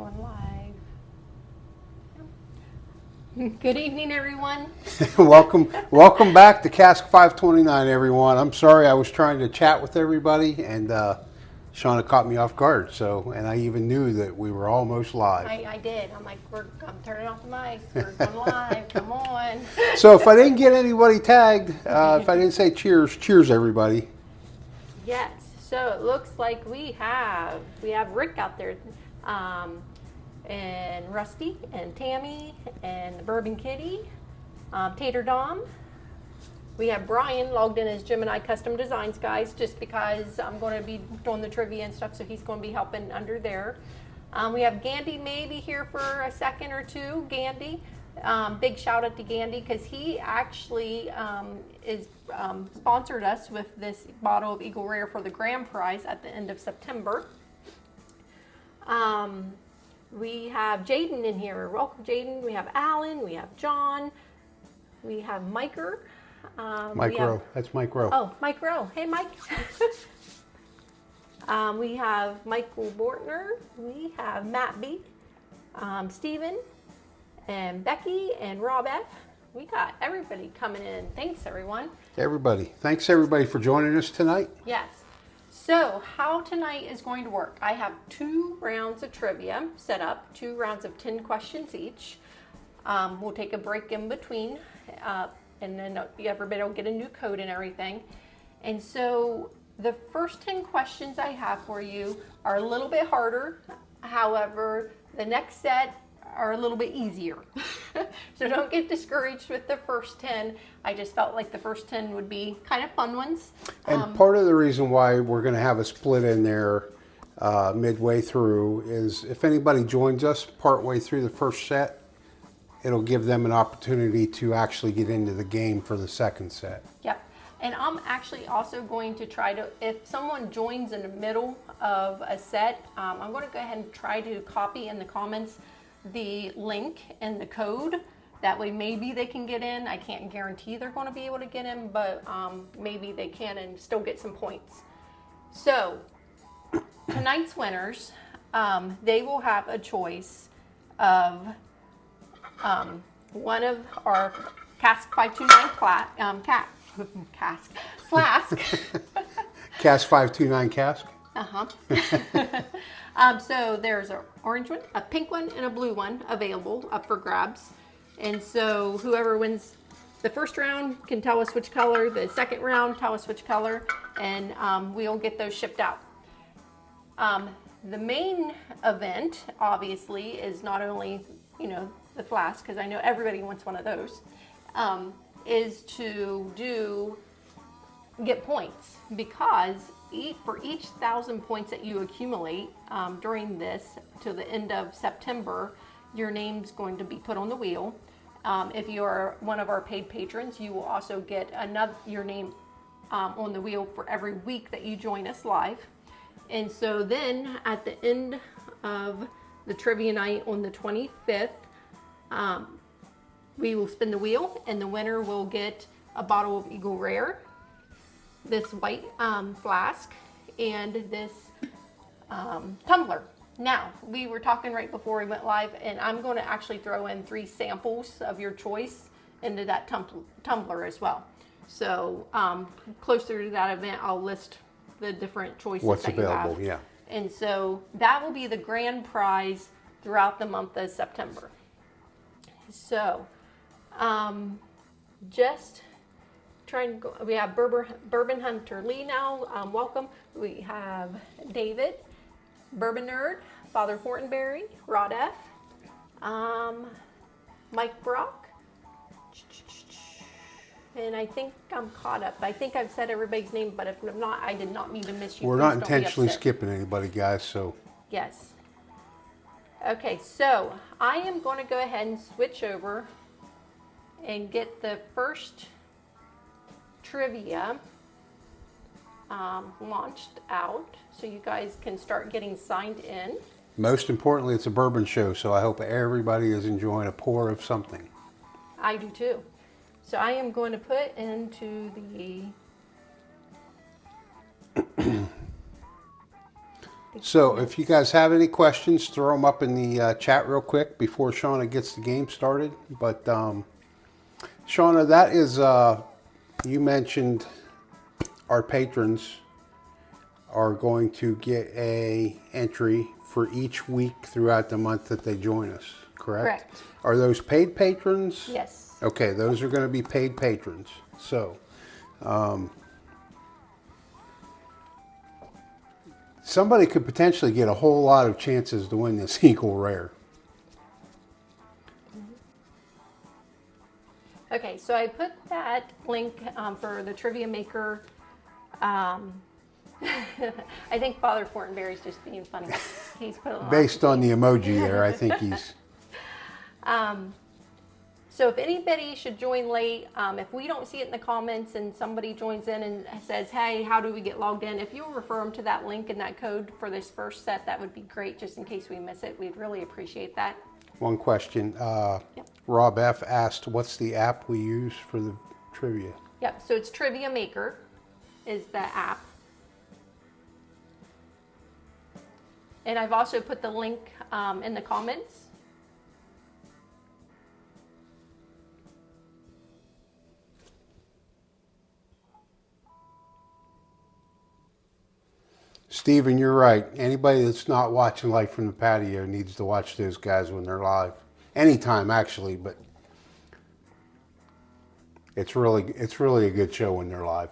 going live. Good evening, everyone. welcome back to Cask 529, everyone. I'm sorry I was trying to chat with everybody, and Shona caught me off guard. And I even knew that we were almost live. I did. I'm like, I'm turning off the mic. We're going live. Come on. So if I didn't get anybody tagged, if I didn't say cheers, everybody. Yes. So it looks like we have Rick out there. And Rusty and Tammy and the Bourbon Kitty, Tater Dom. We have Bryan logged in as Gemini Custom Designs, guys, just because I'm going to be doing the trivia and stuff, so he's going to be helping under there. We have Gandy maybe here for a second or two. Gandy, big shout out to Gandy because he actually is sponsored us with this bottle of Eagle Rare for the grand prize at the end of September. We have Jaden in here. Welcome, Jaden. We have Alan. We have John. We have Miker. Mike Rowe. That's Mike Rowe. Oh, Mike Rowe. Hey, Mike. We have Michael Bortner. We have Matt B. Steven. And Becky and Rob F. We got everybody coming in. Thanks, everyone. Everybody. Thanks, everybody, for joining us tonight. Yes. So how tonight is going to work, I have 2 rounds of trivia set up, 2 rounds of 10 questions each. We'll take a break in between, and then everybody will get a new code and everything. And so the first 10 questions I have for you are a little bit harder. However, the next set are a little bit easier. So don't get discouraged with the first 10. I just felt like the first 10 would be kind of fun ones. And part of the reason why we're going to have a split in there midway through is if anybody joins us partway through the first set, it'll give them an opportunity to actually get into the game for the second set. Yep. And I'm actually also going to try to, if someone joins in the middle of a set, I'm going to go ahead and try to copy in the comments the link and the code. That way maybe they can get in. I can't guarantee they're going to be able to get in, but maybe they can and still get some points. So tonight's winners, they will have a choice of one of our Cask 529 flask. Cask 529 Cask? So there's an orange one, a pink one, and a blue one available up for grabs. And so whoever wins the first round can tell us which color, the second round tell us which color, and we'll get those shipped out. The main event, obviously, is not only, the flask, because I know everybody wants one of those, is to get points, because for each 1,000 points that you accumulate during this to the end of September, your name's going to be put on the wheel. If you're one of our paid patrons, you will also get your name on the wheel for every week that you join us live. And so then at the end of the trivia night on the 25th, we will spin the wheel and the winner will get a bottle of Eagle Rare, this white flask, and this tumbler. Now, we were talking right before we went live, and I'm going to actually throw in 3 samples of your choice into that tumbler as well. So closer to that event, I'll list the different choices What's that available, you have. yeah. And so that will be the grand prize throughout the month of September. So just trying to go, we have Bourbon Hunter Lee now, welcome. We have David, Bourbon Nerd, Father Fortenberry, Rod F, Mike Brock, and I think I'm caught up. I think I've said everybody's name, but if not, I did not mean to miss you. We're not intentionally skipping anybody, guys, so. Yes. Okay, so I am going to go ahead and switch over and get the first trivia launched out so you guys can start getting signed in. Most importantly, it's a bourbon show, so I hope everybody is enjoying a pour of something. I do too. So I am going to put into the So if you guys have any questions, throw them up in the chat real quick before Shona gets the game started. But Shona, that is, you mentioned our patrons are going to get a entry for each week throughout the month that they join us, correct? Correct. Are those paid patrons? Yes. Okay, those are going to be paid patrons. So, somebody could potentially get a whole lot of chances to win this Eagle Rare. Okay, so I put that link for the Trivia Maker. I think Father Fortenberry's just being funny. He's put a lot Based on the emoji there, I think he's... So if anybody should join late, if we don't see it in the comments and somebody joins in and says, hey, how do we get logged in? If you'll refer them to that link and that code for this first set, that would be great, just in case we miss it. We'd really appreciate that. One question. Yep. Rob F. asked, what's the app we use for the trivia? Yep, so it's Trivia Maker is the app. And I've also put the link in the comments. Steven, you're right. Anybody that's not watching Live from the Patio needs to watch those guys when they're live. Anytime, actually, but it's really a good show when they're live.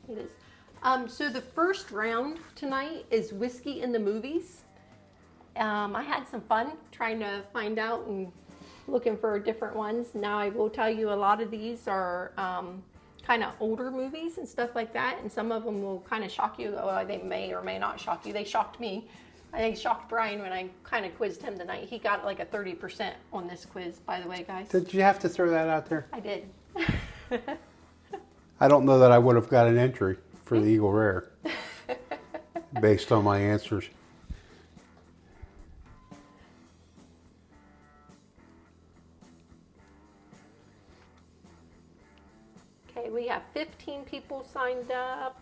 It is. So the first round tonight is Whiskey in the Movies. I had some fun trying to find out and looking for different ones. Now I will tell you a lot of these are kind of older movies and stuff like that, and some of them will kind of shock you. Oh, they may or may not shock you. They shocked me. I think shocked Brian when I kind of quizzed him tonight. He got like a 30% on this quiz, by the way, guys. Did you have to throw that out there? I did. I don't know that I would have got an entry for the Eagle Rare based on my answers. Okay, we have 15 people signed up.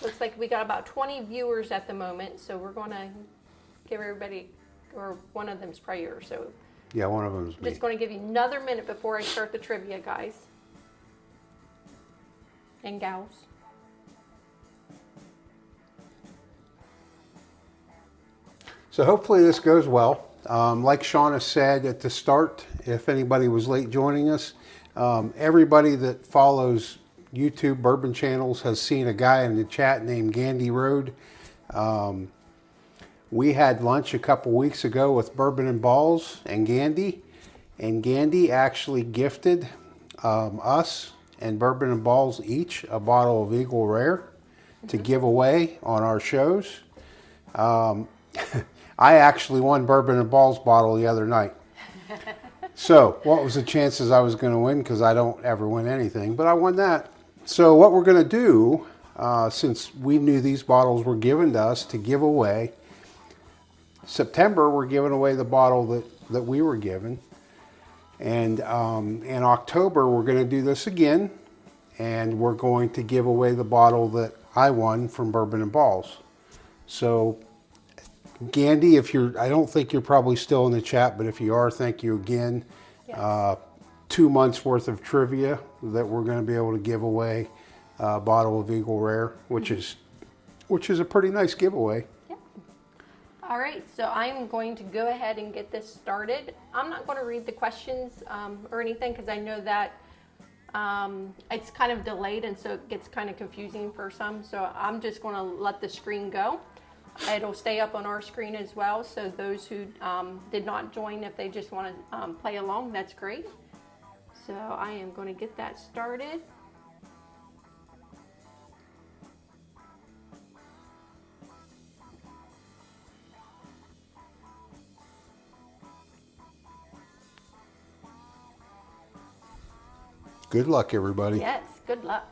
Looks like we got about 20 viewers at the moment, so we're going to give everybody, or one of them's probably yours, so Yeah, one of them's me. just going to give you another minute before I start the trivia, guys and gals. So hopefully this goes well. Like Shona said at the start, if anybody was late joining us, everybody that follows YouTube bourbon channels has seen a guy in the chat named Gandy Road. We had lunch a couple weeks ago with Bourbon and Balls and Gandy actually gifted us and Bourbon and Balls each a bottle of Eagle Rare to give away on our shows. I actually won Bourbon and Balls bottle the other night. So what was the chances I was going to win? Because I don't ever win anything, but I won that. So what we're going to do, since we knew these bottles were given to us to give away, September we're giving away the bottle that we were given. And in October we're going to do this again, and we're going to give away the bottle that I won from Bourbon and Balls. So Gandy, I don't think you're probably still in the chat, but if you are, thank you again. Yes. 2 months worth of trivia that we're going to be able to give away a bottle of Eagle Rare, which is a pretty nice giveaway. Yep. All right, so I'm going to go ahead and get this started. I'm not going to read the questions or anything because I know that it's kind of delayed, and so it gets kind of confusing for some. So I'm just going to let the screen go. It'll stay up on our screen as well, so those who did not join, if they just want to play along, that's great. So I am going to get that started. Good luck, everybody. Yes, good luck.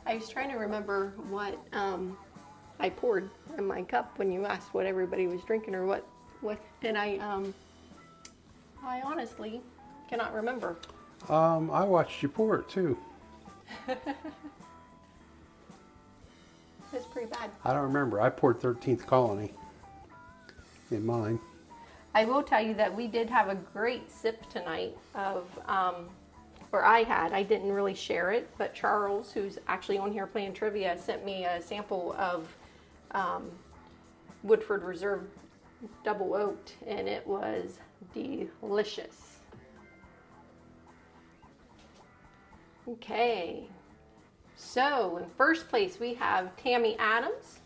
I was trying to remember what I poured in my cup when you asked what everybody was drinking or what, and I honestly cannot remember. I watched you pour it too. It was pretty bad. I don't remember. I poured 13th Colony in mine. I will tell you that we did have a great sip tonight of, or I didn't really share it, but Charles, who's actually on here playing trivia, sent me a sample of Woodford Reserve Double Oaked, and it was delicious. Okay, so in first place we have Tammy Adams,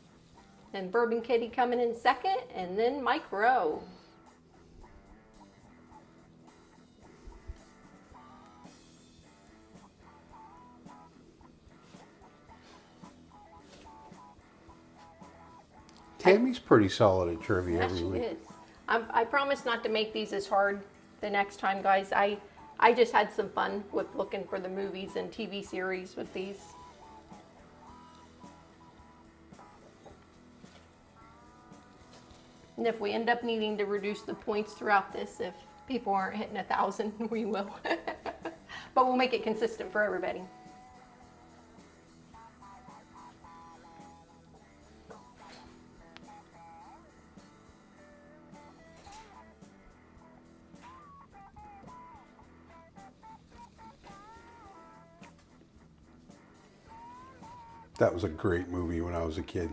then Bourbon Kitty coming in second, and then Mike Rowe. Tammy's pretty solid at trivia Yes, every she week. is. I promise not to make these as hard the next time, guys. I just had some fun with looking for the movies and TV series with these. And if we end up needing to reduce the points throughout this, if people aren't hitting 1,000, we will. But we'll make it consistent for everybody. That was a great movie when I was a kid.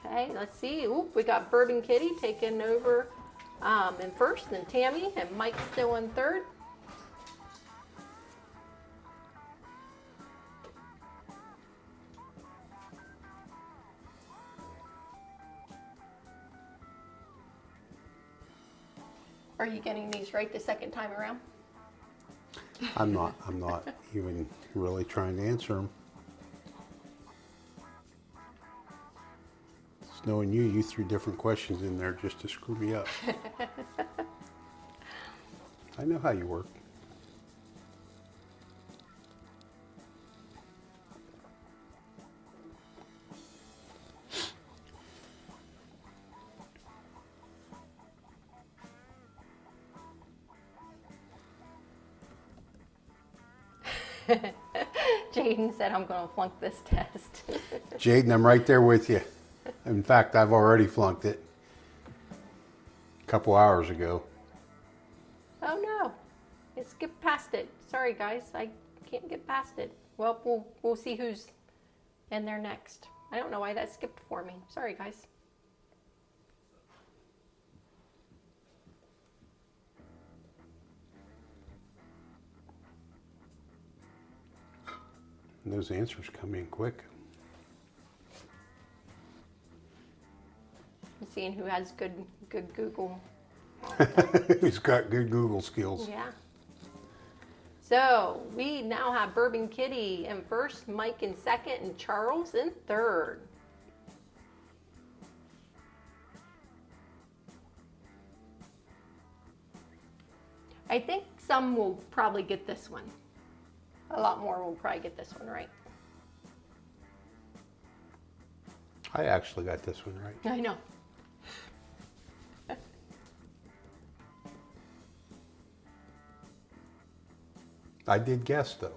Okay, let's see. Ooh, we got Bourbon Kitty taking over in first, then Tammy, and Mike still in third. Are you getting these right the second time around? I'm not even really trying to answer them. Just knowing you threw different questions in there just to screw me up. I know how you work. Jaden said I'm going to flunk this test. Jaden, I'm right there with you. In fact, I've already flunked it a couple hours ago. Oh no, it skipped past it. Sorry guys, I can't get past it. Well, we'll see who's in there next. I don't know why that skipped for me. Sorry guys. And those answers come in quick. I'm seeing who has good Google. He's got good Google skills. Yeah. So we now have Bourbon Kitty in first, Mike in second, and Charles in third. I think some will probably get this one. A lot more will probably get this one right. I actually got this one right. I know. I did guess though.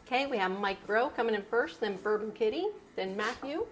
Okay, we have Mike Rowe coming in first, then Bourbon Kitty, then Matthew.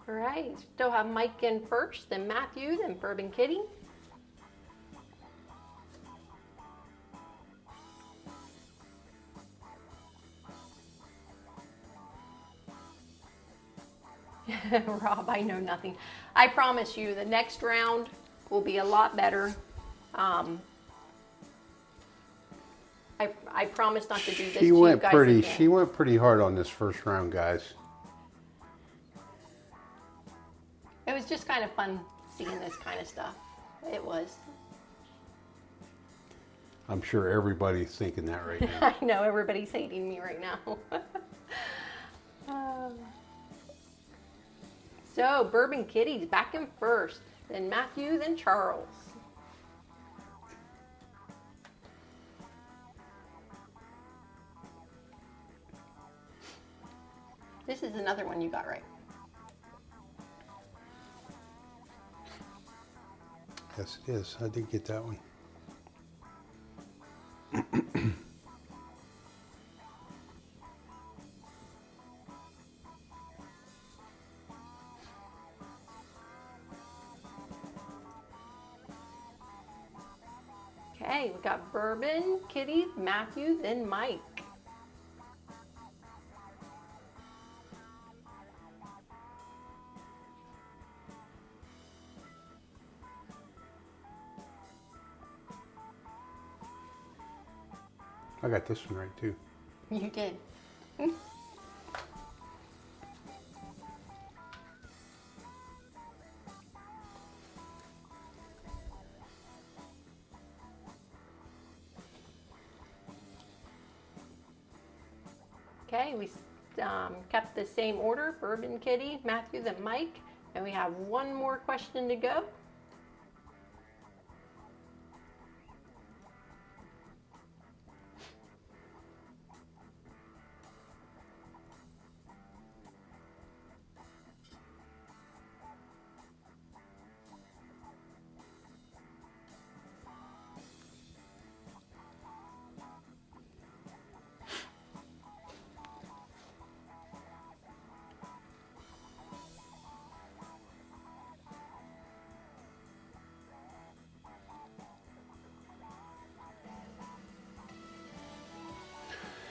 All right, still have Mike in first, then Matthew, then Bourbon Kitty. Rob, I know nothing. I promise you the next round will be a lot better. I promise not to do this to you guys again. She went pretty hard on this first round, guys. It was just kind of fun seeing this kind of stuff. It was. I'm sure everybody's thinking that right now. I know everybody's hating me right now. So Bourbon Kitty's back in first, then Matthew, then Charles. This is another one you got right. Yes, it is. I did get that one. Okay, we got Bourbon, Kitty, Matthew, then Mike. I got this one right too. You did. Okay, we kept the same order, Bourbon Kitty, Matthew, then Mike, and we have one more question to go.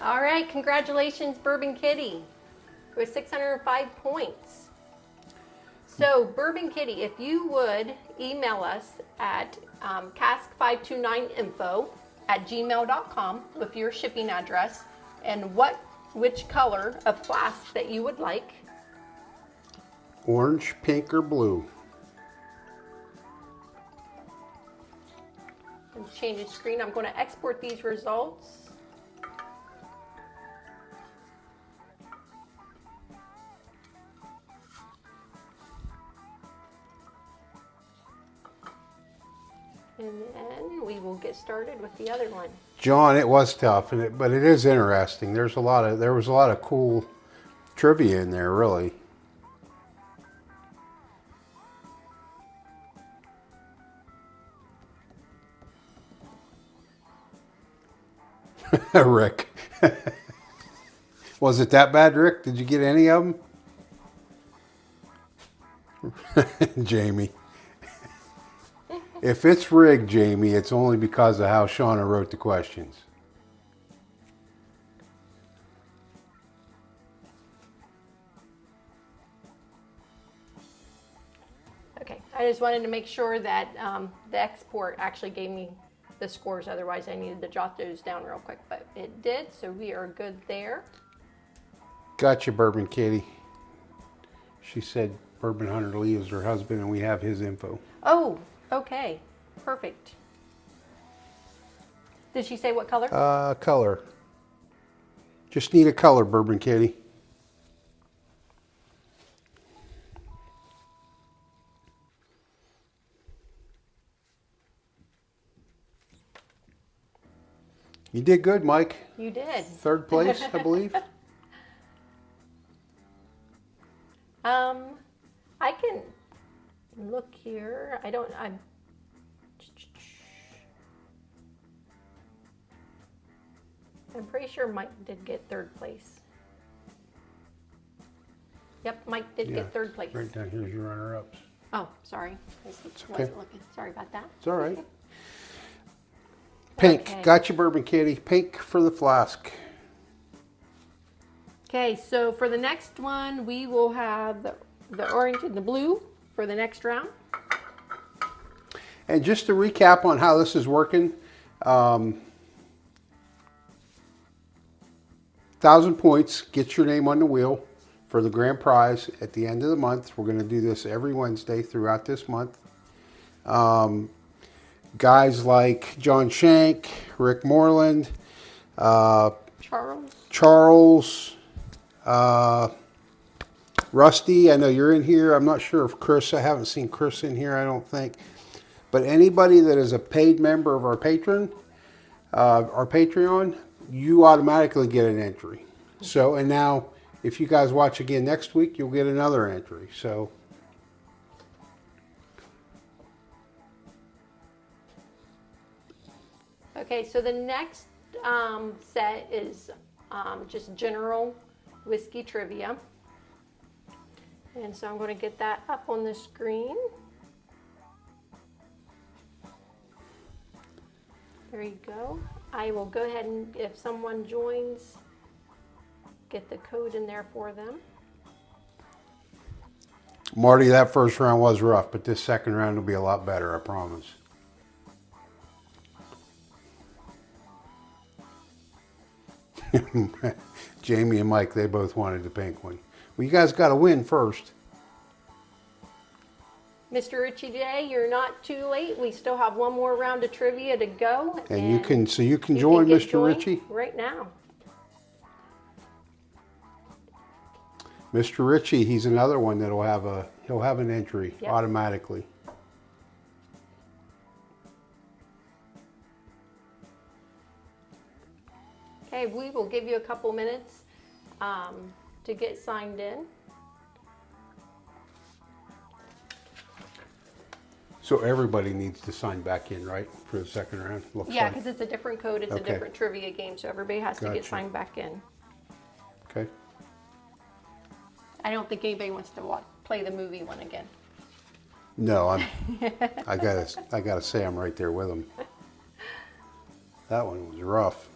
All right, congratulations, Bourbon Kitty, with 605 points. So, Bourbon Kitty, if you would email us at cask529info@gmail.com with your shipping address and which color of flask that you would like. Orange, pink, or blue. And change the screen. I'm going to export these results. And then we will get started with the other one. John, it was tough, but it is interesting. There was a lot of cool trivia in there, really. Rick. Was it that bad, Rick? Did you get any of them? Jamie. If it's rigged, Jamie, it's only because of how Shona wrote the questions. Okay, I just wanted to make sure that the export actually gave me the scores. Otherwise, I needed to jot those down real quick, but it did, so we are good there. Gotcha, Bourbon Kitty. She said Bourbon Hunter Lee is her husband, and we have his info. Oh, okay, perfect. Did she say what color? Color. Just need a color, Bourbon Kitty. You did good, Mike. You did. Third place, I believe. I can look here. I'm pretty sure Mike did get third place. Yep, Mike did get third place. Right down here's your runner-ups. Oh, sorry. I wasn't looking. Sorry about that. It's all right. Pink. Okay. Got you, Bourbon Kitty. Pink for the flask. Okay, so for the next one, we will have the the orange and the blue for the next round. And just to recap on how this is working, 1,000 points, get your name on the wheel for the grand prize at the end of the month. We're going to do this every Wednesday throughout this month. Guys like John Shank, Rick Moreland, Charles, Rusty, I know you're in here. I'm not sure if Chris, I haven't seen Chris in here, I don't think. But anybody that is a paid member of our Patreon, you automatically get an entry. So, and now, if you guys watch again next week, you'll get another entry. So, okay, so the next set is just general whiskey trivia. And so I'm going to get that up on the screen. There you go. I will go ahead and, if someone joins, get the code in there for them. Marty, that first round was rough, but this second round will be a lot better, I promise. Jamie and Mike, they both wanted the pink one. Well, you guys got to win first. Mr. Richie J, you're not too late. We still have one more round of trivia to go. And you can join Mr. Richie right now. Mr. Richie, he's another one that'll have he'll have an entry automatically. Okay, we will give you a couple minutes to get signed in. So everybody needs to sign back in, right, for the second round? Yeah, because it's a different code, it's a different trivia game, so everybody has to get signed back in. Okay. I don't think anybody wants to play the movie one again. No, I gotta say I'm right there with them. That one was rough.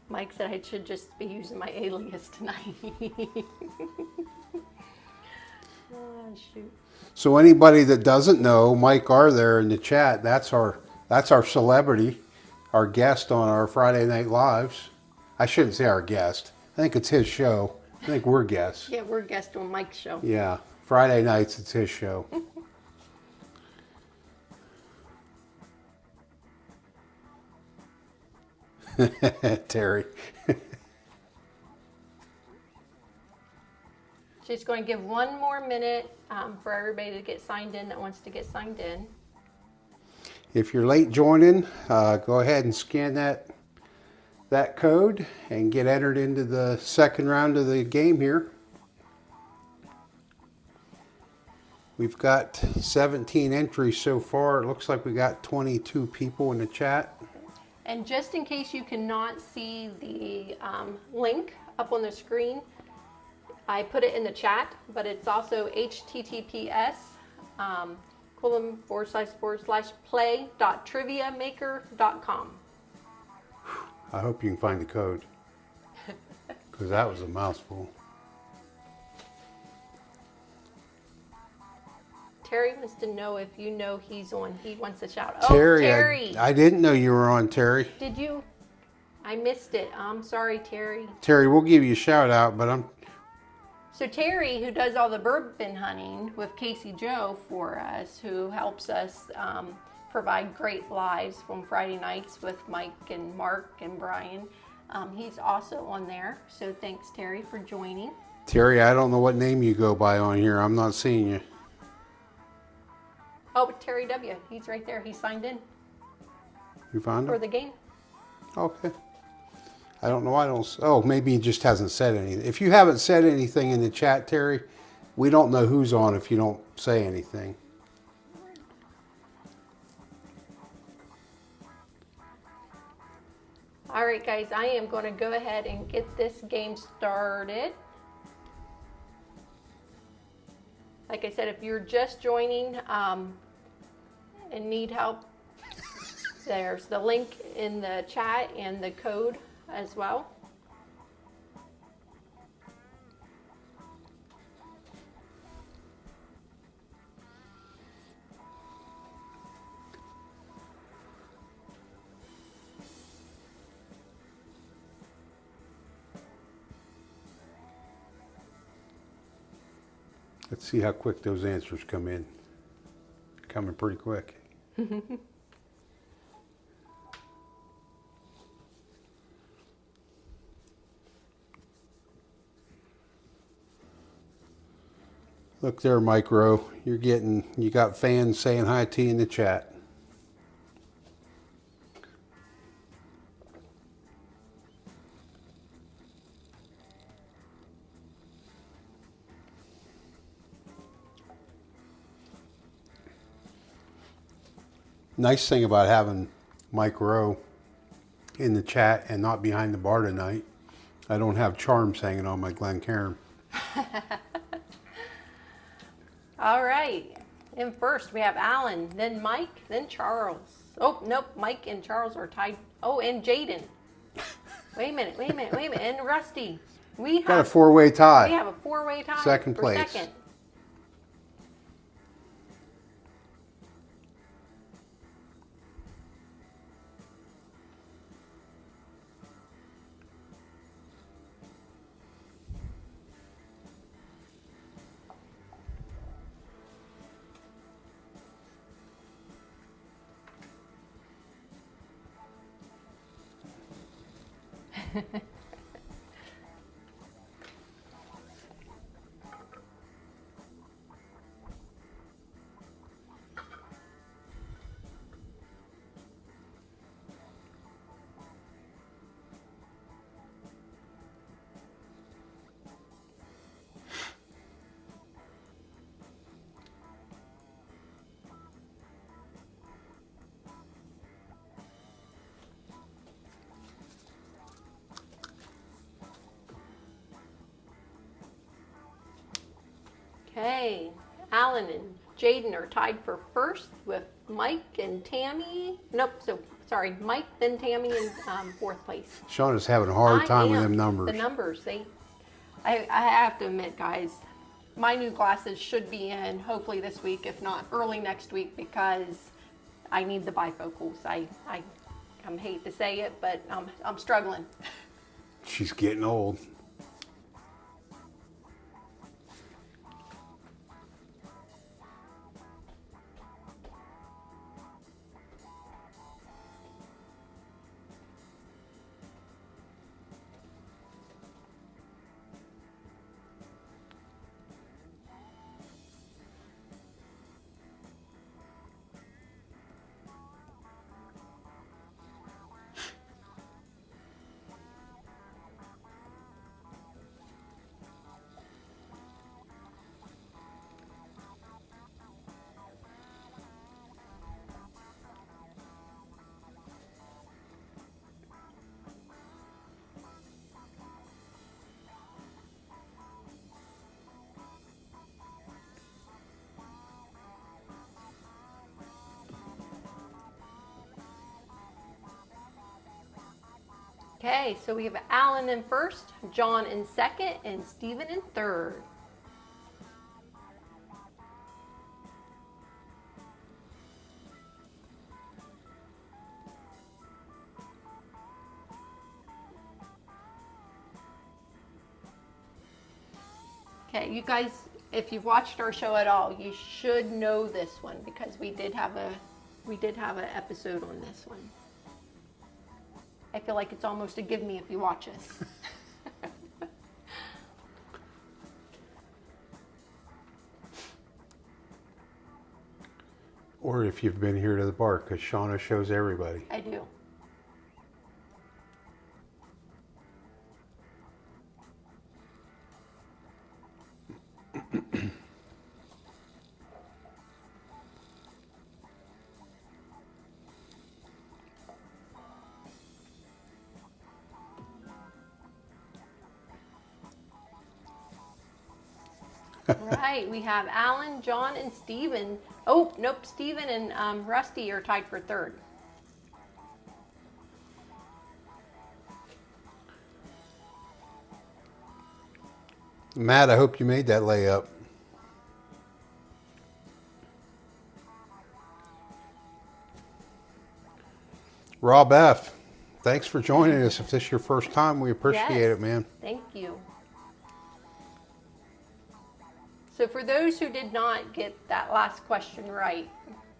Mike said I should just be using my alias tonight. Oh, shoot. So anybody that doesn't know, Mike R there in the chat, that's our celebrity, our guest on our Friday Night Lives. I shouldn't say our guest. I think it's his show. I think we're guests. Yeah, we're guests on Mike's show. Yeah, Friday nights it's his show. Terry. Just going to give one more minute for everybody to get signed in that wants to get signed in. If you're late joining, go ahead and scan that code and get entered into the second round of the game here. We've got 17 entries so far. It looks like we got 22 people in the chat. And just in case you cannot see the link up on the screen, I put it in the chat, but it's also https://play.triviamaker.com. I hope you can find the code, because that was a mouthful. Terry wants to know if you know he's on. He wants to shout. Terry, oh, Terry! I didn't know you were on, Terry. Did you? I missed it. I'm sorry, Terry. Terry, we'll give you a shout out, but So Terry, who does all the bourbon hunting with Casey Joe for us, who helps us provide great lives from Friday nights with Mike and Mark and Brian, he's also on there. So thanks, Terry, for joining. Terry, I don't know what name you go by on here. I'm not seeing you. Oh, Terry W. He's right there. He signed in. You found him? For the game. Okay. I don't know. Oh, maybe he just hasn't said anything. If you haven't said anything in the chat, Terry, we don't know who's on if you don't say anything. All right, right, guys, I am going to go ahead and get this game started. Like I said, if you're just joining and need help, there's the link in the chat and the code as well. Let's see how quick those answers come in. Coming pretty quick. Look there, Micro. You got fans saying hi to you in the chat. Nice thing about having Mike Rowe in the chat and not behind the bar tonight, I don't have charms hanging on my Glencairn. All right. And first we have Alan, then Mike, then Charles. Oh, nope. Mike and Charles are tied. Oh, and Jaden. Wait a minute. And Rusty. We Got a four-way tie. We have a four-way tie. Second for place. Second. Okay, Alan and Jaden are tied for first with Mike and Tammy. Nope, so sorry, Mike, then Tammy in fourth place. Shauna's having a hard time with them numbers. The numbers, I have to admit, guys, my new glasses should be in hopefully this week, if not early next week, because I need the bifocals. I hate to say it, but I'm struggling. She's getting old. Okay, so we have Alan in first, John in second, and Stephen in third. Okay, you guys, if you've watched our show at all, you should know this one because we did have an episode on this one. I feel like it's almost a give me if you watch us. Or if you've been here to the bar, because Shauna shows everybody. I do. Right, we have Alan, John, and Steven. Oh, nope, Steven and Rusty are tied for third. Matt, I hope you made that layup. Rob F., thanks for joining us. If this is your first time, we appreciate Yes, it, man. thank you. So for those who did not get that last question right,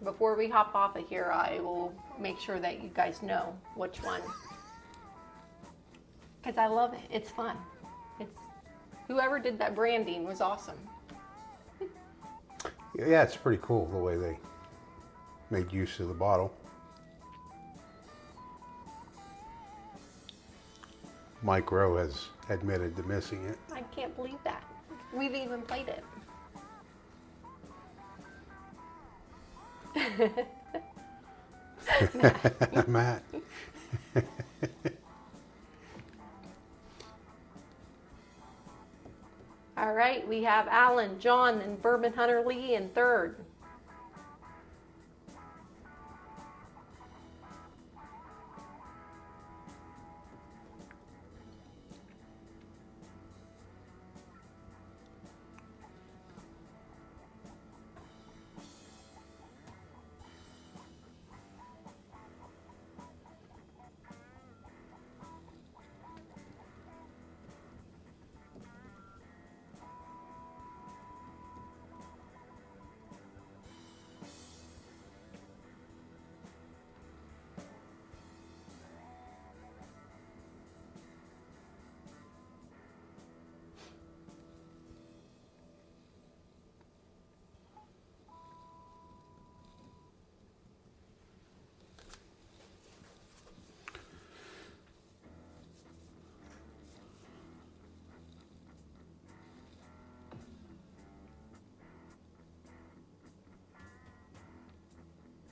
before we hop off of here, I will make sure that you guys know which one. Because I love it. It's fun. It's whoever did that branding was awesome. Yeah, it's pretty cool the way they made use of the bottle. Mike Rowe has admitted to missing it. I can't believe that. We've even played it. Matt. All right, we have Alan, John, and Bourbon Hunter Lee in third.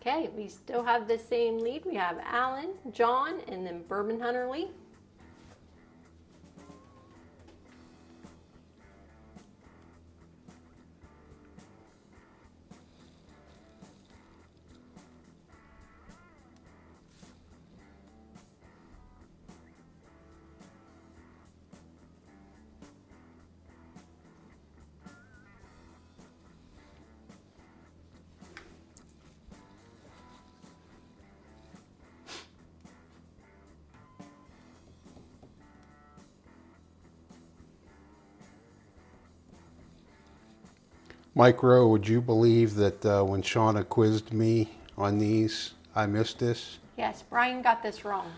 Okay, we still have the same lead. We have Alan, John, and then Bourbon Hunter Lee. Mike Rowe, would you believe that when Shona quizzed me on these, I missed this? Yes, Brian got this wrong.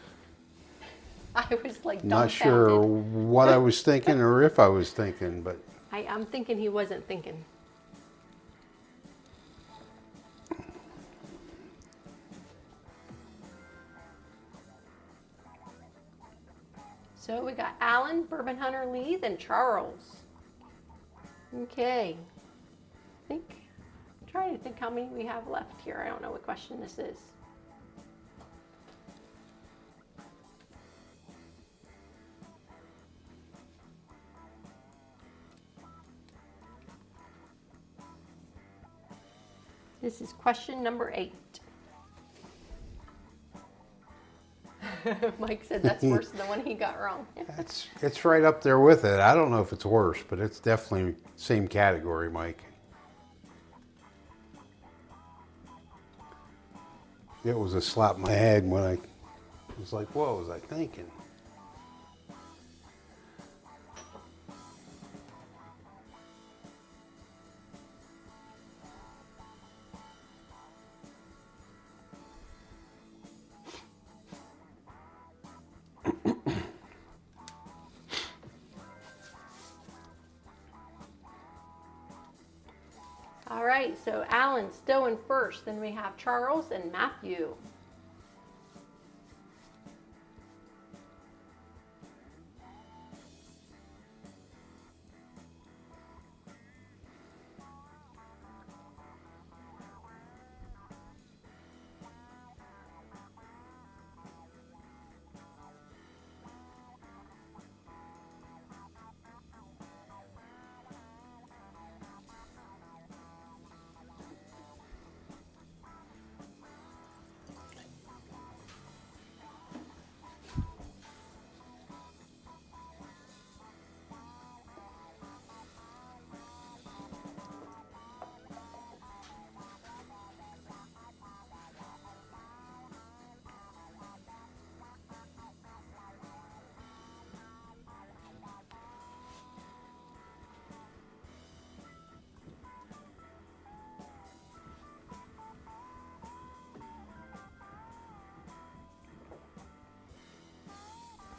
I was like Not sure dumbfounded. what I was thinking or if I was thinking, but I'm thinking he wasn't thinking. So we got Alan, Bourbon Hunter Lee, then Charles. Okay. I'm trying to think how many we have left here. I don't know what question this is. This is question number 8. Mike said that's worse than the one he got wrong. it's right up there with it. I don't know if it's worse, but it's definitely same category, Mike. It was a slap in my head when I was like, what was I thinking? All right, so Alan's still in first. Then we have Charles and Matthew.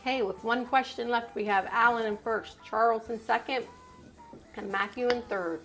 Okay, with one question left, we have Alan in first, Charles in second, and Matthew in third.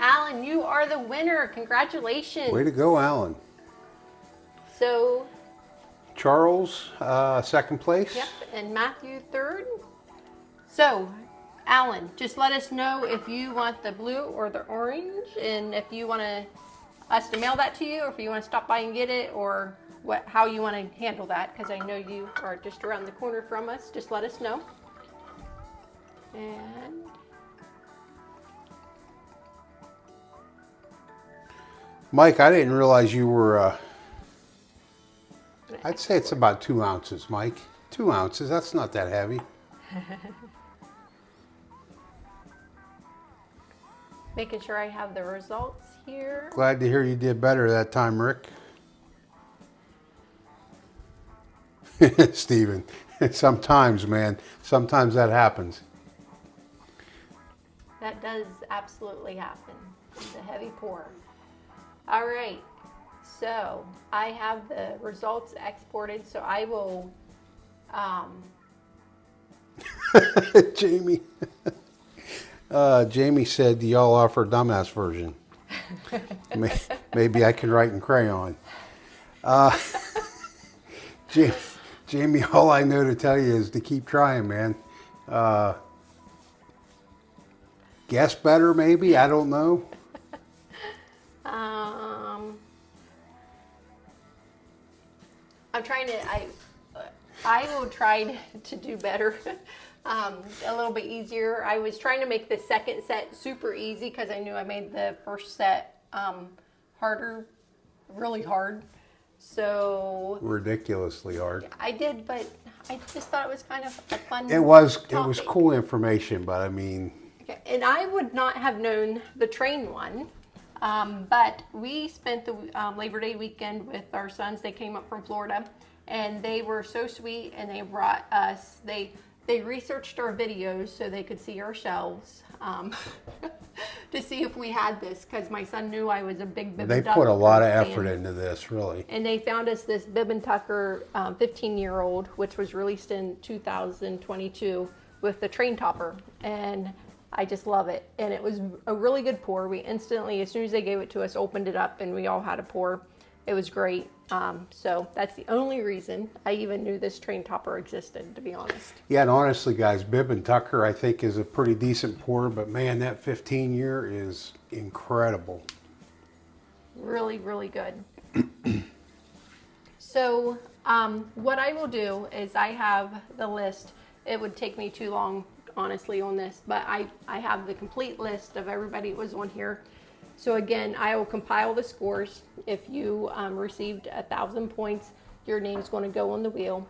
Alan, you are the winner. Congratulations. Way to go, Alan. So, Charles, second place. yep, and Matthew third. So, Alan, just let us know if you want the blue or the orange, and if you want us to mail that to you, or if you want to stop by and get it, or how you want to handle that, because I know you are just around the corner from us. Just let us know. And Mike, I didn't realize you were, I'd say it's about 2 ounces, Mike. 2 ounces, that's not that heavy. making sure I have the results here. Glad to hear you did better that time, Rick. Steven, sometimes, man, sometimes that happens. That does absolutely happen. It's a heavy pour. All right, so I have the results exported, so I will, Jamie. Jamie said, do y'all offer a dumbass version? Maybe I can write in crayon. Jamie, all I know to tell you is to keep trying, man. Guess better, maybe? I don't know. I'm trying to, I will try to do better, a little bit easier. I was trying to make the second set super easy because I knew I made the first set harder, really hard. So Ridiculously hard. I did, but I just thought it was kind of a fun It was topic. cool information, but I mean, Okay. And I would not have known the train one, but we spent the Labor Day weekend with our sons. They came up from Florida, and they were so sweet, and they brought us, they researched our videos so they could see our shelves, to see if we had this, because my son knew I was a big Bib they and Tucker put a lot of fan. effort into this, really. And they found us this Bib and Tucker 15-year-old, which was released in 2022 with the train topper. And I just love it. And it was a really good pour. We instantly, as soon as they gave it to us, opened it up and we all had a pour. It was great. So that's the only reason I even knew this train topper existed, to be honest. Yeah, and honestly, guys, Bib and Tucker, I think, is a pretty decent pour, but man, that 15-year is incredible. Really, really good. So what I will do is I have the list. It would take me too long, honestly, on this, but I have the complete list of everybody that was on here. So again, I will compile the scores. If you received 1,000 points, your name's going to go on the wheel.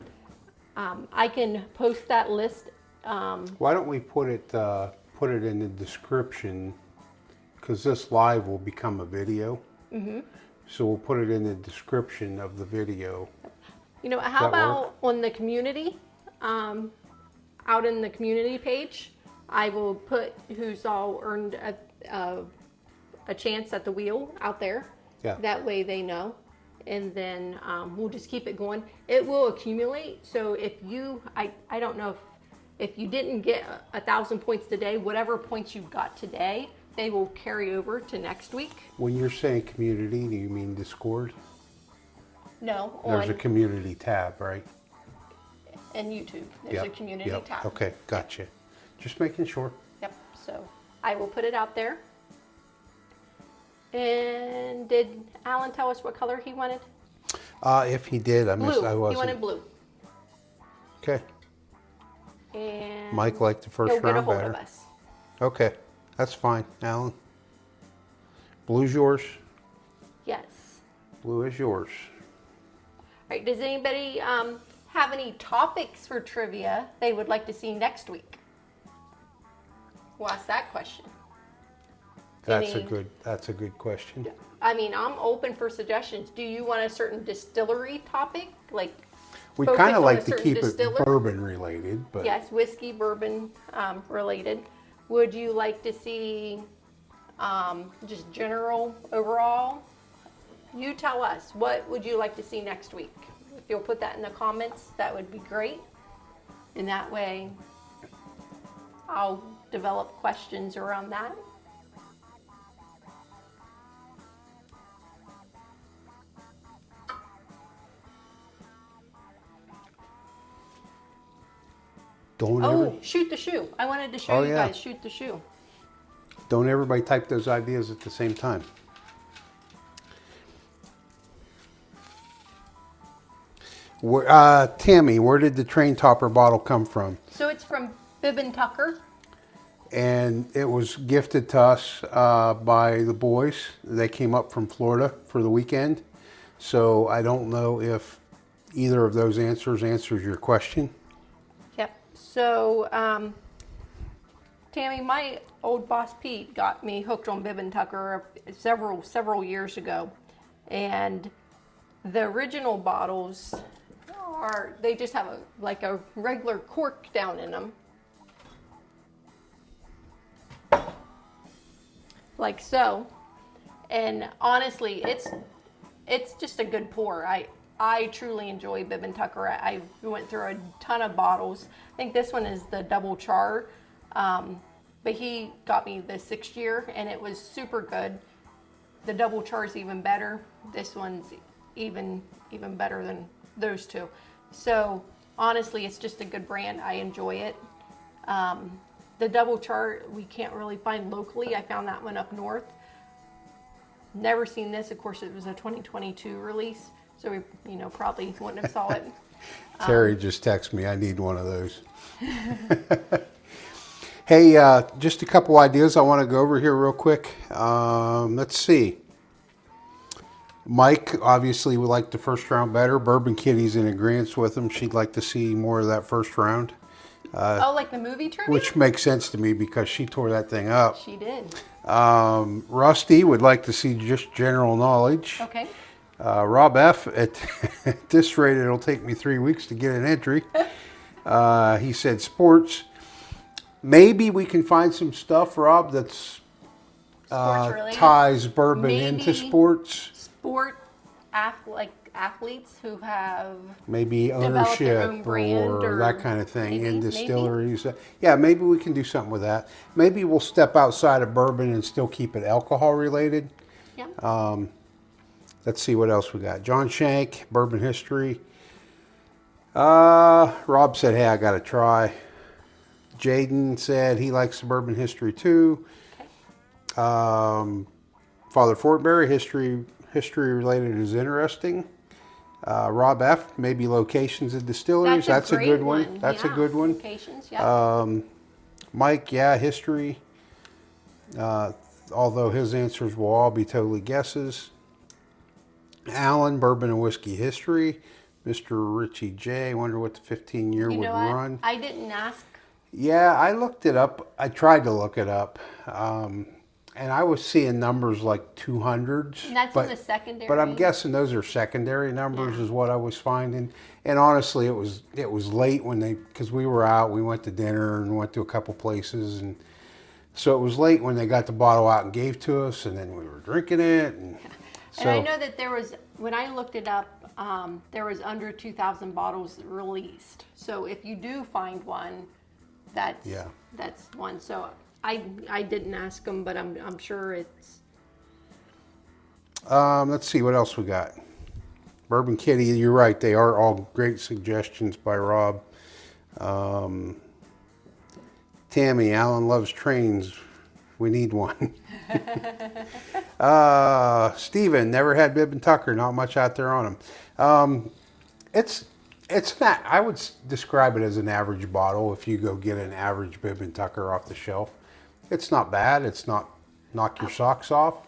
I can post that list. Why don't we put it in the description, because this live will become a video. Mm-hmm. So we'll put it in the description of the video. You know, how about on the community, out in the community page, I will put who's all earned a chance at the wheel out there. Yeah. That way they know. And then we'll just keep it going. It will accumulate. So if you, I don't know if you didn't get 1,000 points today, whatever points you got today, they will carry over to next week. When you're saying community, do you mean Discord? No. There's a community tab, right? and YouTube. There's a community Yep. tab. Okay, gotcha. Just making sure. Yep. So I will put it out there. And did Alan tell us what color he wanted? If he did, I missed. Blue. I wasn't. He wanted blue. Okay. And Mike liked the first he'll get a round hold better. of us. Okay, that's fine, Alan. Blue's yours. Yes. Blue is yours. All right. Does anybody have any topics for trivia they would like to see next week? We'll ask that question. That's Any- a good question. I mean, I'm open for suggestions. Do you want a certain distillery topic? Like, We focus kind on of a like to certain keep distiller? it bourbon related, but Yes, whiskey, bourbon related. Would you like to see just general overall? You tell us. What would you like to see next week? If you'll put that in the comments, that would be great. And that way, I'll develop questions around that. Shoot the shoe. I wanted to show you guys shoot the shoe. Don't everybody type those ideas at the same time. Tammy, where did the train topper bottle come from? So it's from Bib and Tucker. And it was gifted to us by the boys. They came up from Florida for the weekend. So I don't know if either of those answers your question. Yep. So, Tammy, my old boss Pete got me hooked on Bib and Tucker several years ago, and the original bottles they just have a regular cork down in them, like so. And honestly, it's just a good pour. I truly enjoy Bib and Tucker. I went through a ton of bottles. I think this one is the double char, but he got me the 6th year, and it was super good. The double char is even better. This one's even better than those two. So honestly, it's just a good brand. I enjoy it. The double char we can't really find locally. I found that one up north. Never seen this. Of course, it was a 2022 release, so we probably wouldn't have saw it. Terry just texted me, I need one of those. Hey, just a couple ideas I want to go over here real quick. Let's see. Mike obviously would like the first round better. Bourbon Kitty's in agreement with him. She'd like to see more of that first round. Like the movie trivia? Which makes sense to me because she tore that thing up. She did. Rusty would like to see just general knowledge. Okay. Rob F, at this rate, it'll take me 3 weeks to get an entry. He said sports. Maybe we can find some stuff, Rob, that's ties bourbon Maybe into sports. Athletes who have Maybe developed their own ownership brand or that kind of thing in maybe. distilleries. Yeah, maybe we can do something with that. Maybe we'll step outside of bourbon and still keep it alcohol related. Yeah. Let's see what else we got. John Shank, bourbon history. Rob said, hey, I got to try. Jaden said he likes the bourbon history too. Okay. Father Fortberry, history related is interesting. Rob F, maybe locations of distilleries. That's a good one. That's a good one. Locations, yeah. Mike, yeah, history. Although his answers will all be totally guesses. Alan, bourbon and whiskey history. Mr. Richie J, wonder what the 15-year would run. I didn't ask. Yeah, I looked it up. I tried to look it up. And I was seeing numbers like 200s. And that's in the secondary. But I'm guessing those are secondary numbers is what I was finding. And honestly, it was late when because we were out. We went to dinner and went to a couple places. And so it was late when they got the bottle out and gave to us. And then we were drinking it. And I know that there was, when I looked it up, there was under 2,000 bottles released. So if you do find one, that's one. So I didn't ask them, but I'm sure it's. Let's see what else we got. Bourbon Kitty, you're right. They are all great suggestions by Rob. Tammy, Alan loves trains. We need one. Steven, never had Bib and Tucker. Not much out there on them. It's not, I would describe it as an average bottle if you go get an average Bib and Tucker off the shelf. It's not bad. It's not knock your socks off.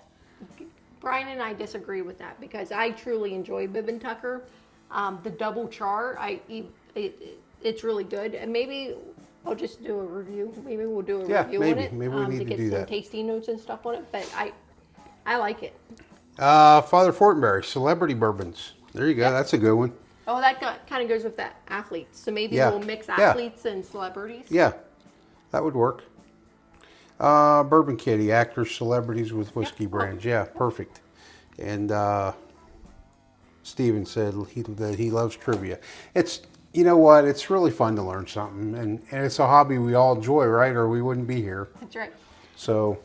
Brian and I disagree with that because I truly enjoy Bib and Tucker. The double char, it's really good. And maybe I'll just do a review. Maybe we'll do a review on it. Maybe we need to get do some that. tasty notes and stuff on it. But I like it. Father Fortenberry, celebrity bourbons. There you go. That's a good one. Oh, that kind of goes with that athletes. So maybe we'll mix athletes and celebrities. Yeah, that would work. Bourbon Kitty, actors, celebrities with whiskey brands. Yeah, perfect. And Steven said that he loves trivia. It's, you know what, it's really fun to learn something. And it's a hobby we all enjoy, right? Or we wouldn't be here. That's right. So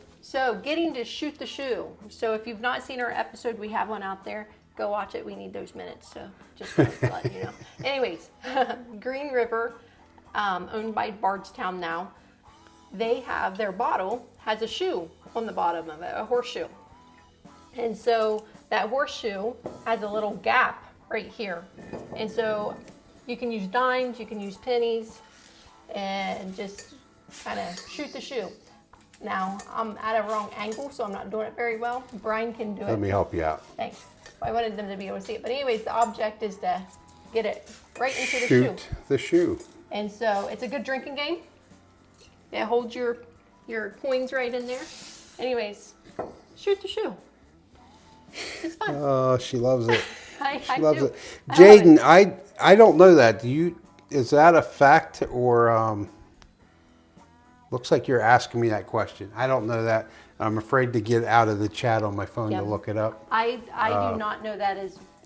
getting to shoot the shoe. So if you've not seen our episode, we have one out there. Go watch it. We need those minutes. So just let you know. Anyways, Green River, owned by Bardstown now. They have their bottle has a shoe on the bottom of it, a horseshoe. And so that horseshoe has a little gap right here. And so you can use dimes, you can use pennies, and just kind of shoot the shoe. Now, I'm at a wrong angle, so I'm not doing it very well. Brian can do it. let me help you out. Thanks. I wanted them to be able to see it. But anyways, the object is to get it right into the shoe. Shoot the shoe. And so it's a good drinking game. It holds your coins right in there. Anyways, shoot the shoe. It's fun. Oh, she loves it. I Loves do. it. I love Jaden, I don't know that. Is that a fact or looks like you're asking me that question. I don't know that. I'm afraid to get out of the chat on my phone to look it up. I do not know that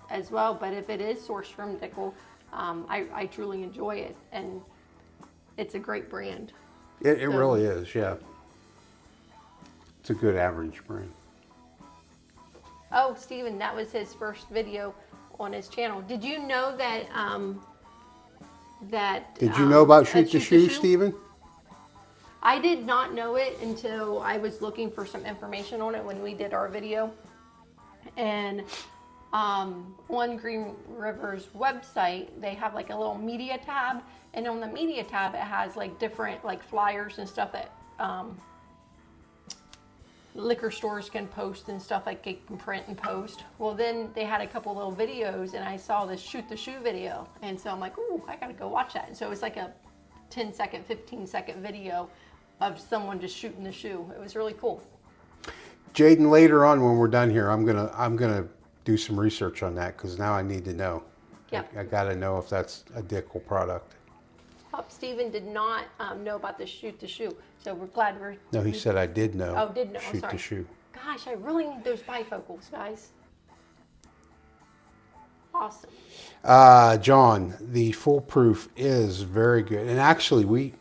as well, but if it is sourced from Dickel, I truly enjoy it, and it's a great brand. It really is, yeah. It's a good average brand. Oh, Steven, that was his first video on his channel. Did you know that Did you know about Shoot the Shoe, Steven? I did not know it until I was looking for some information on it when we did our video. And on Green River's website, they have like a little media tab. And on the media tab, it has like different like flyers and stuff that liquor stores can post and stuff like they can print and post. Well, then they had a couple little videos and I saw this Shoot the Shoe video. And so I'm like, ooh, I gotta go watch that. And so it was like a 10-second, 15-second video of someone just shooting the shoe. It was really cool. Jaden, later on when we're done here, I'm gonna do some research on that because now I need to know. Yep. I gotta know if that's a Dickel product. Steven did not know about the Shoot the Shoe, so we're glad we're... No, he said I did know. Oh, did know. Shoot Sorry. the Shoe. Gosh, I really need those bifocals, guys. Awesome. John, the foolproof is very good. And actually, we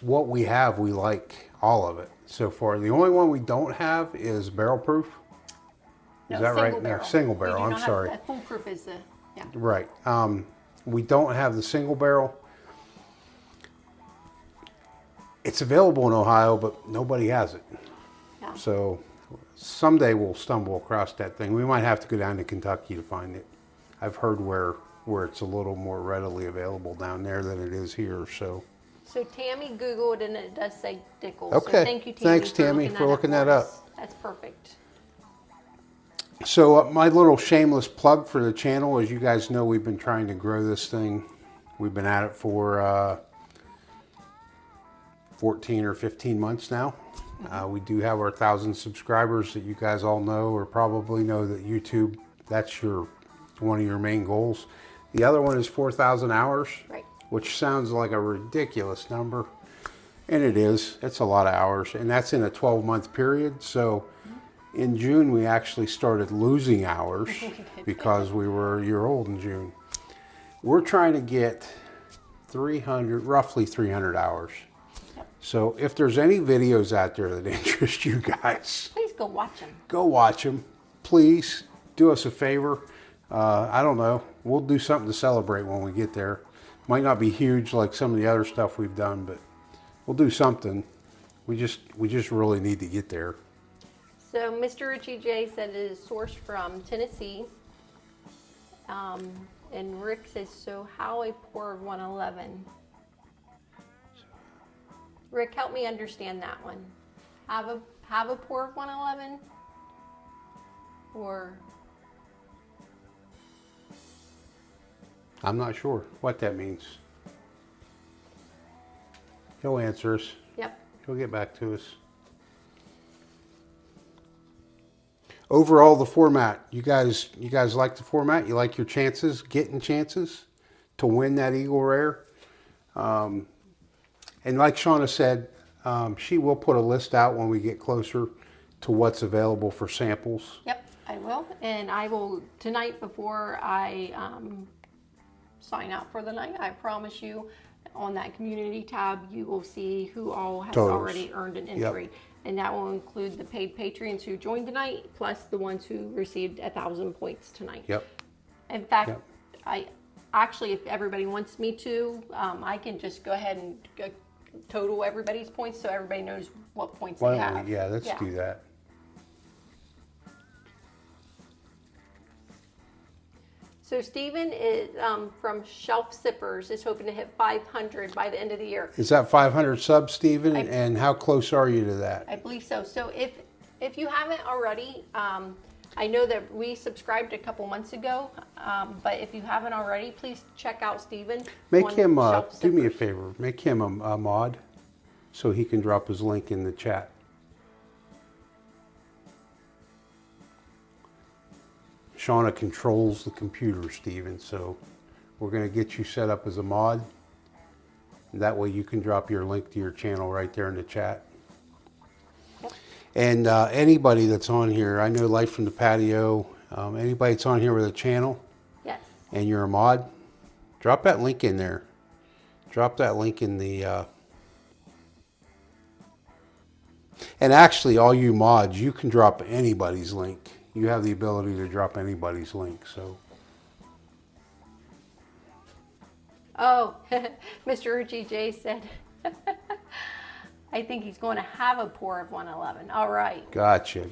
like all of it so far. The only one we don't have is barrel proof. Is that right? No, single barrel. I'm sorry. Foolproof is the, yeah. Right. We don't have the single barrel. It's available in Ohio, but nobody has it. Yeah. So someday we'll stumble across that thing. We might have to go down to Kentucky to find it. I've heard where it's a little more readily available down there than it is here. So Tammy Googled and it does say Dickel. okay. So thank you, Tammy. Thanks, Tammy, for looking that for up. us. That's perfect. So my little shameless plug for the channel, as you guys know, we've been trying to grow this thing. We've been at it for 14 or 15 months now. We do have our 1,000 subscribers that you guys all know or probably know that YouTube, that's one of your main goals. The other one is 4,000 hours, Right. which sounds like a ridiculous number. And it is. It's a lot of hours. And that's in a 12-month period. So in June, we actually started losing hours because we were a year old in June. We're trying to get roughly 300 hours. So if there's any videos out there that interest you guys, Please go watch them. go watch them. Please do us a favor. I don't know. We'll do something to celebrate when we get there. Might not be huge like some of the other stuff we've done, but we'll do something. We just really need to get there. So Mr. Richie J said it is sourced from Tennessee. And Rick says, so how a pour of 111? Rick, help me understand that one. Have a pour of 111? Or I'm not sure what that means. He'll answer us. yep. He'll get back to us. Overall, the format. You guys like the format? You like your chances, getting chances to win that Eagle Rare? And like Shona said, she will put a list out when we get closer to what's available for samples. Yep, I will. And I will tonight before I sign out for the night. I promise you, on that community tab, you will see who all has Totals. already earned an entry. Yep. And that will include the paid patrons who joined tonight, plus the ones who received 1,000 points tonight. Yep. In fact, Yep. I actually, if everybody wants me to, I can just go ahead and total everybody's points so everybody knows what points Why they don't have. we? Yeah, let's do that. So Stephen is from Shelf Sippers is hoping to hit 500 by the end of the year. Is that 500 subs, Stephen? And how close are you to that? I believe so. So if you haven't already, I know that we subscribed a couple months ago, but if you haven't already, please check out Stephen. Make him, Shelf do me a Sippers. favor, make him a mod so he can drop his link in the chat. Shona controls the computer, Stephen, so we're going to get you set up as a mod. That way you can drop your link to your channel right there in the chat. Yep. And anybody that's on here, I know Life from the Patio, anybody that's on here with a channel Yes. and you're a mod, drop that link in there. Drop that link in the... And actually, all you mods, you can drop anybody's link. You have the ability to drop anybody's link, so... Oh, Mr. Richie J said, I think he's going to have a pour of 111. All right. Gotcha.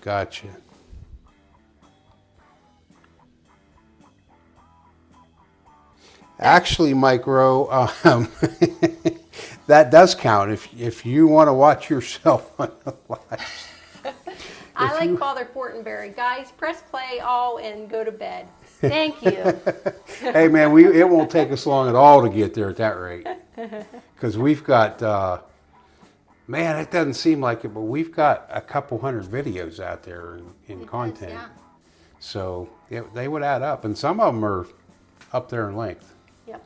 Actually, Mike Rowe, that does count if you want to watch yourself on the live. I like Father Fortenberry. Guys, press play all and go to bed. Thank you. Hey, man, it won't take us long at all to get there at that rate. Because we've got, man, it doesn't seem like it, but we've got a couple hundred videos out there in content. Yeah. So they would add up. And some of them are up there in length. Yep.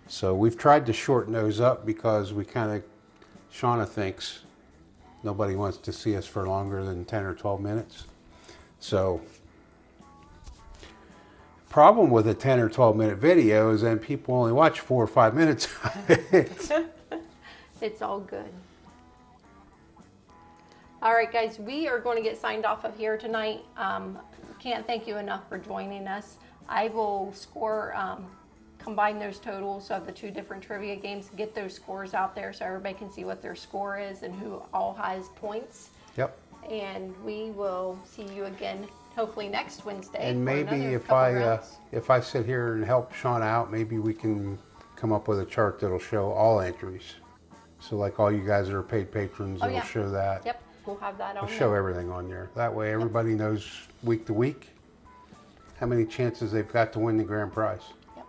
So we've tried to shorten those up because we kind of, Shona thinks nobody wants to see us for longer than 10 or 12 minutes. So problem with a 10 or 12 minute video is then people only watch 4 or 5 minutes of it. It's all good. All right, guys, we are going to get signed off of here tonight. Can't thank you enough for joining us. I will score, combine those totals of the two different trivia games, get those scores out there so everybody can see what their score is and who all has points. Yep. And we will see you again hopefully next Wednesday. And for maybe another if couple rounds. I sit here and help Shona out, maybe we can come up with a chart that'll show all entries. So like all you guys that are paid patrons, Oh, it'll yeah. show that. Yep, we'll have that on It'll there. show everything on there. That way everybody knows week to week how many chances they've got to win the grand prize. Yep.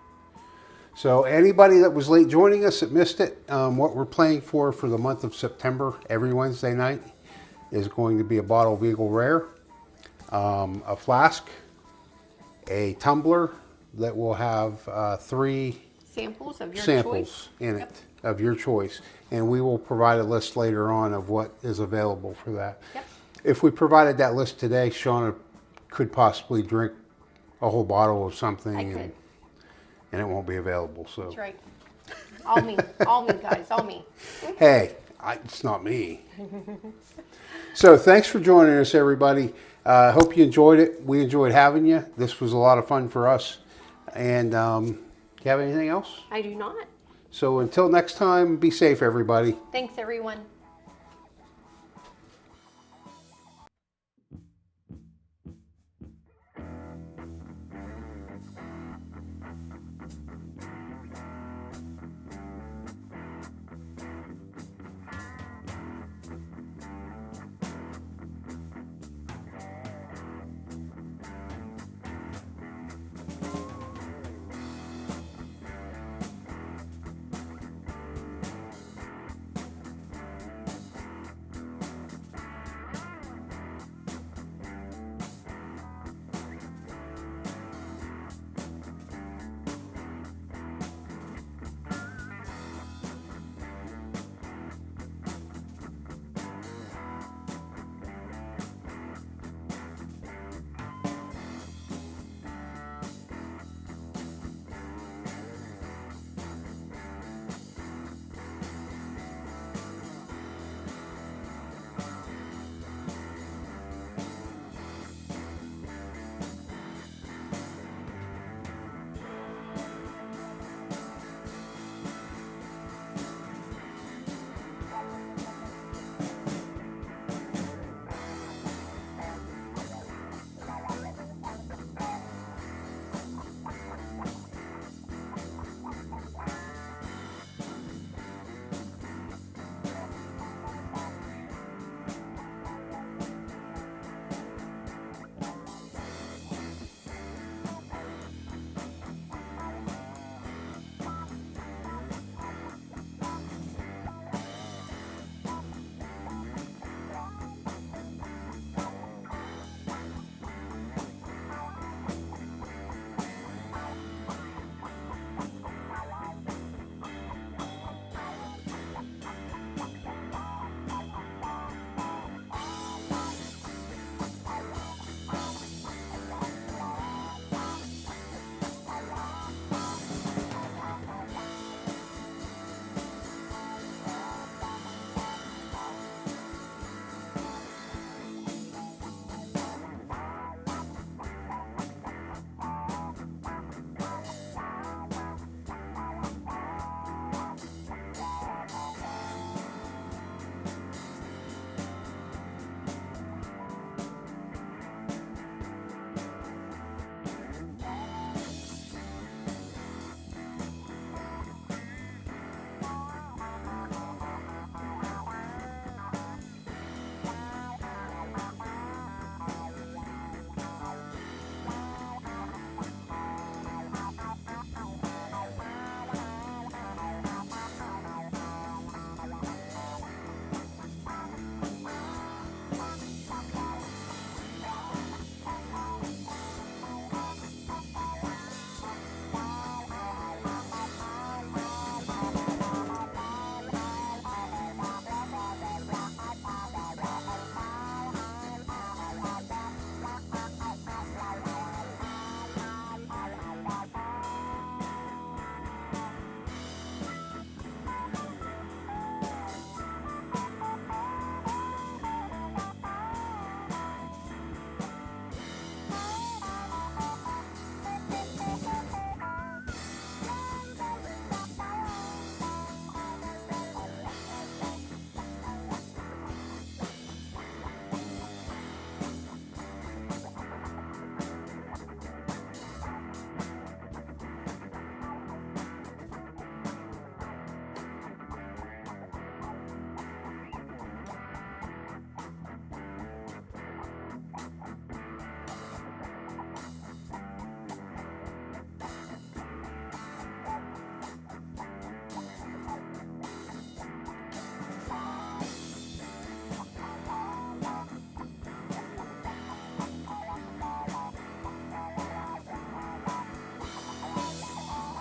So anybody that was late joining us that missed it, what we're playing for the month of September, every Wednesday night, is going to be a bottle of Eagle Rare, a flask, a tumbler that will have 3 Samples of your samples choice. in Yep. it of your choice. And we will provide a list later on of what is available for that. Yep. If we provided that list today, Shona could possibly drink a whole bottle of something I could. and it won't be available. So That's right. All me, guys, all me. hey, it's not me. So thanks for joining us, everybody. Hope you enjoyed it. We enjoyed having you. This was a lot of fun for us. And do you have anything else? I do not. So until next time, be safe, everybody. Thanks, everyone.